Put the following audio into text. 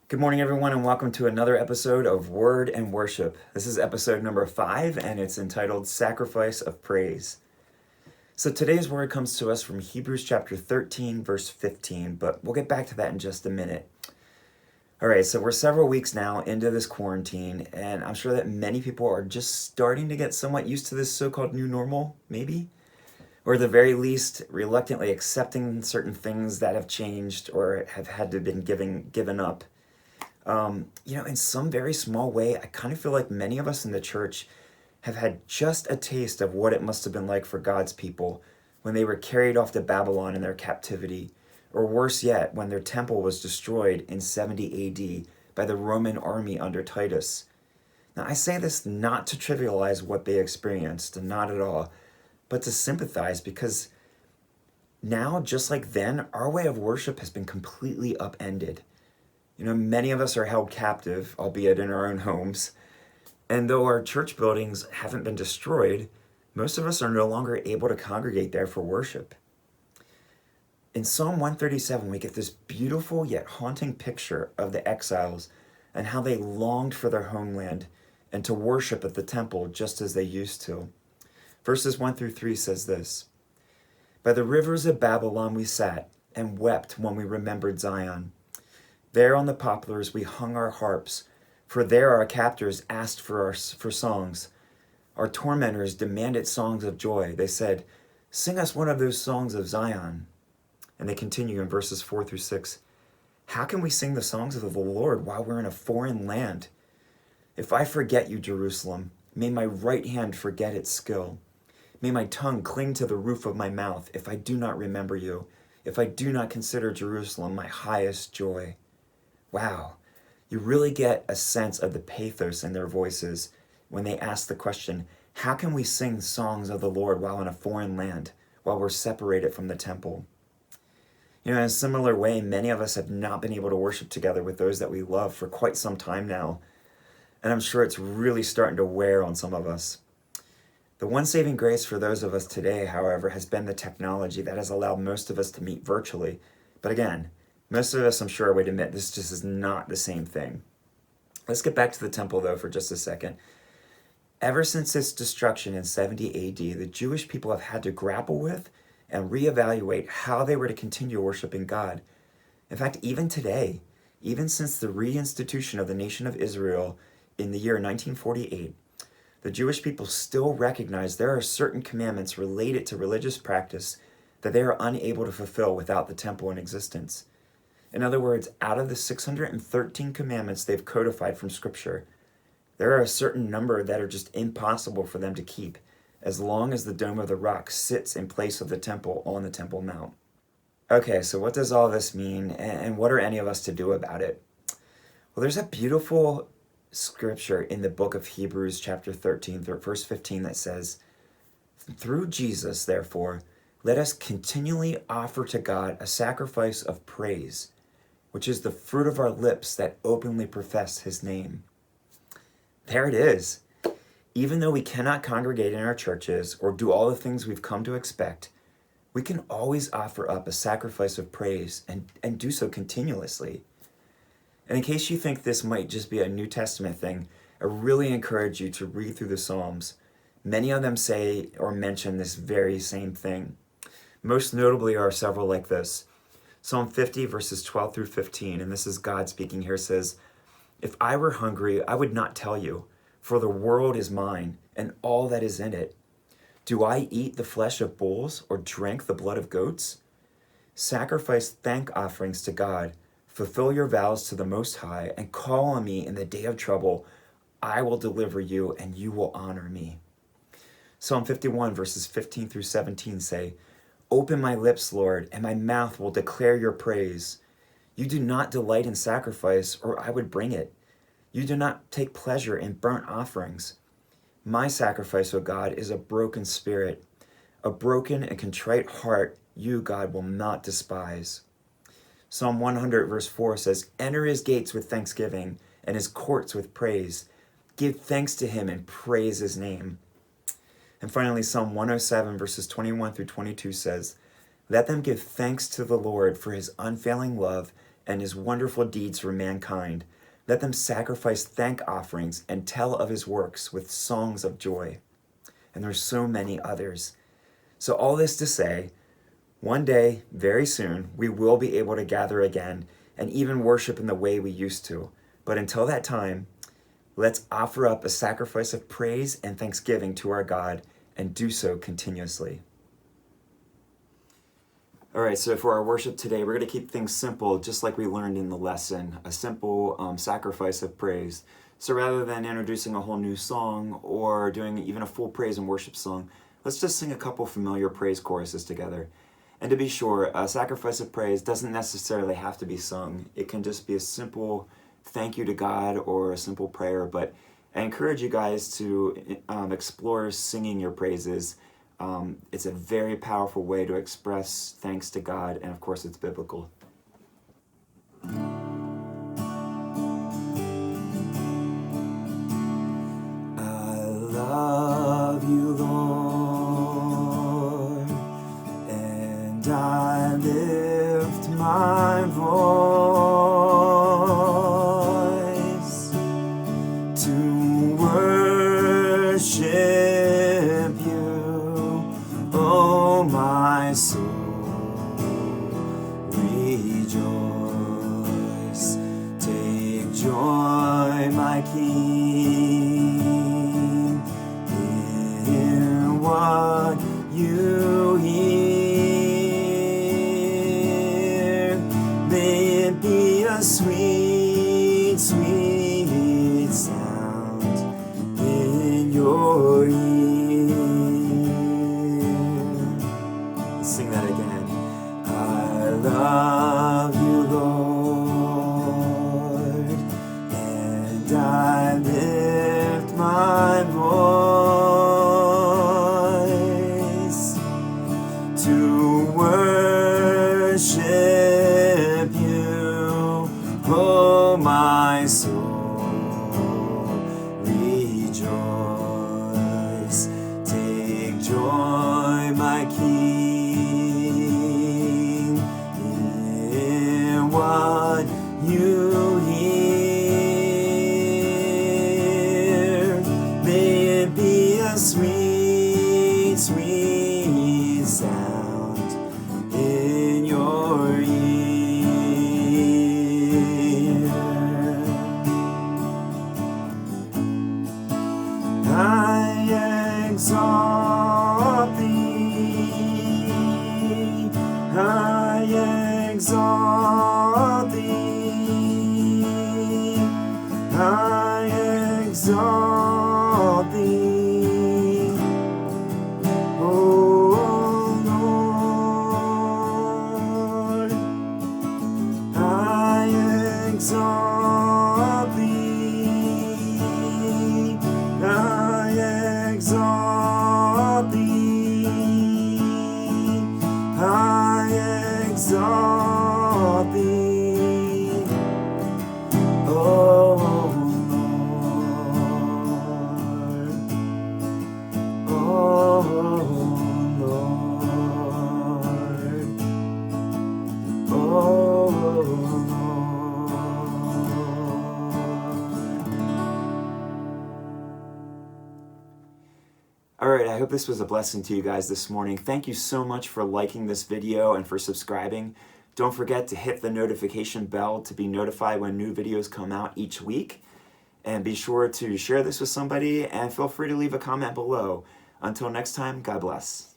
Good morning, everyone, and welcome to another episode of Word and Worship. This is episode number 5, and it's entitled Sacrifice of Praise. So today's word comes to us from Hebrews chapter 13, verse 15, but we'll get back to that in just a minute. All right, so we're several weeks now into this quarantine, and I'm sure that many people are just starting to get somewhat used to this so-called new normal, maybe? Or at the very least, reluctantly accepting certain things that have changed or have had to been given up. In some very small way, I kind of feel like many of us in the church have had just a taste of what it must have been like for God's people when they were carried off to Babylon in their captivity, or worse yet, when their temple was destroyed in 70 AD by the Roman army under Titus. Now, I say this not to trivialize what they experienced, not at all, but to sympathize because now, just like then, our way of worship has been completely upended. Many of us are held captive, albeit in our own homes. And though our church buildings haven't been destroyed, most of us are no longer able to congregate there for worship. In Psalm 137, we get this beautiful yet haunting picture of the exiles and how they longed for their homeland and to worship at the temple just as they used to. Verses 1 through 3 says this: By the rivers of Babylon we sat and wept when we remembered Zion. There on the poplars we hung our harps, for there our captors asked for songs. Our tormentors demanded songs of joy. They said, "Sing us one of those songs of Zion." And they continue in verses 4 through 6. How can we sing the songs of the Lord while we're in a foreign land? If I forget you, Jerusalem, may my right hand forget its skill. May my tongue cling to the roof of my mouth if I do not remember you, if I do not consider Jerusalem my highest joy. Wow, you really get a sense of the pathos in their voices when they ask the question, how can we sing songs of the Lord while in a foreign land, while we're separated from the temple? In a similar way, many of us have not been able to worship together with those that we love for quite some time now, and I'm sure it's really starting to wear on some of us. The one saving grace for those of us today, however, has been the technology that has allowed most of us to meet virtually. But again, most of us, I'm sure, would admit this just is not the same thing. Let's get back to the temple, though, for just a second. Ever since its destruction in 70 AD, the Jewish people have had to grapple with and reevaluate how they were to continue worshiping God. In fact, even today, even since the reinstitution of the nation of Israel in the year 1948, the Jewish people still recognize there are certain commandments related to religious practice that they are unable to fulfill without the temple in existence. In other words, out of the 613 commandments they've codified from Scripture, there are a certain number that are just impossible for them to keep as long as the Dome of the Rock sits in place of the temple on the Temple Mount. Okay, so what does all this mean, and what are any of us to do about it? Well, there's a beautiful scripture in the book of Hebrews chapter 13, verse 15 that says, Through Jesus, therefore, let us continually offer to God a sacrifice of praise, which is the fruit of our lips that openly profess his name. There it is. Even though we cannot congregate in our churches or do all the things we've come to expect, we can always offer up a sacrifice of praise and do so continuously. And in case you think this might just be a New Testament thing, I really encourage you to read through the Psalms. Many of them say or mention this very same thing. Most notably are several like this. Psalm 50, verses 12 through 15, and this is God speaking here, says, If I were hungry, I would not tell you, for the world is mine, and all that is in it. Do I eat the flesh of bulls, or drink the blood of goats? Sacrifice thank offerings to God, fulfill your vows to the Most High, and call on me in the day of trouble. I will deliver you, and you will honor me. Psalm 51, verses 15 through 17 say, Open my lips, Lord, and my mouth will declare your praise. You do not delight in sacrifice, or I would bring it. You do not take pleasure in burnt offerings. My sacrifice, O God, is a broken spirit. A broken and contrite heart you, God, will not despise. Psalm 100, verse 4 says, Enter his gates with thanksgiving and his courts with praise. Give thanks to him and praise his name. And finally, Psalm 107, verses 21 through 22 says, Let them give thanks to the Lord for his unfailing love and his wonderful deeds for mankind. Let them sacrifice thank offerings and tell of his works with songs of joy. And there's so many others. So all this to say, one day, very soon, we will be able to gather again and even worship in the way we used to. But until that time, let's offer up a sacrifice of praise and thanksgiving to our God and do so continuously. All right, so for our worship today, we're going to keep things simple, just like we learned in the lesson, a simple sacrifice of praise. So rather than introducing a whole new song or doing even a full praise and worship song, let's just sing a couple familiar praise choruses together. And to be sure, a sacrifice of praise doesn't necessarily have to be sung. It can just be a simple thank you to God or a simple prayer. But I encourage you guys to explore singing your praises. It's a very powerful way to express thanks to God, and of course it's biblical. I love you, Lord, and I lift my voice to worship you, oh my soul, rejoice. Take joy, my King, in what you hear. May it be a sweet, sweet sound in your ear. Let's sing that again. I love you, Lord, and I lift my voice to worship you, oh my soul, rejoice. Take joy, my King, in what you hear. May it be a sweet, sweet sound in your ear. I exalt thee, I exalt thee, I exalt thee, oh Lord, I exalt thee, I exalt thee, I exalt thee, oh Lord, oh Lord, oh Lord. All right, I hope this was a blessing to you guys this morning. Thank you so much for liking this video and for subscribing. Don't forget to hit the notification bell to be notified when new videos come out each week. And be sure to share this with somebody and feel free to leave a comment below. Until next time, God bless.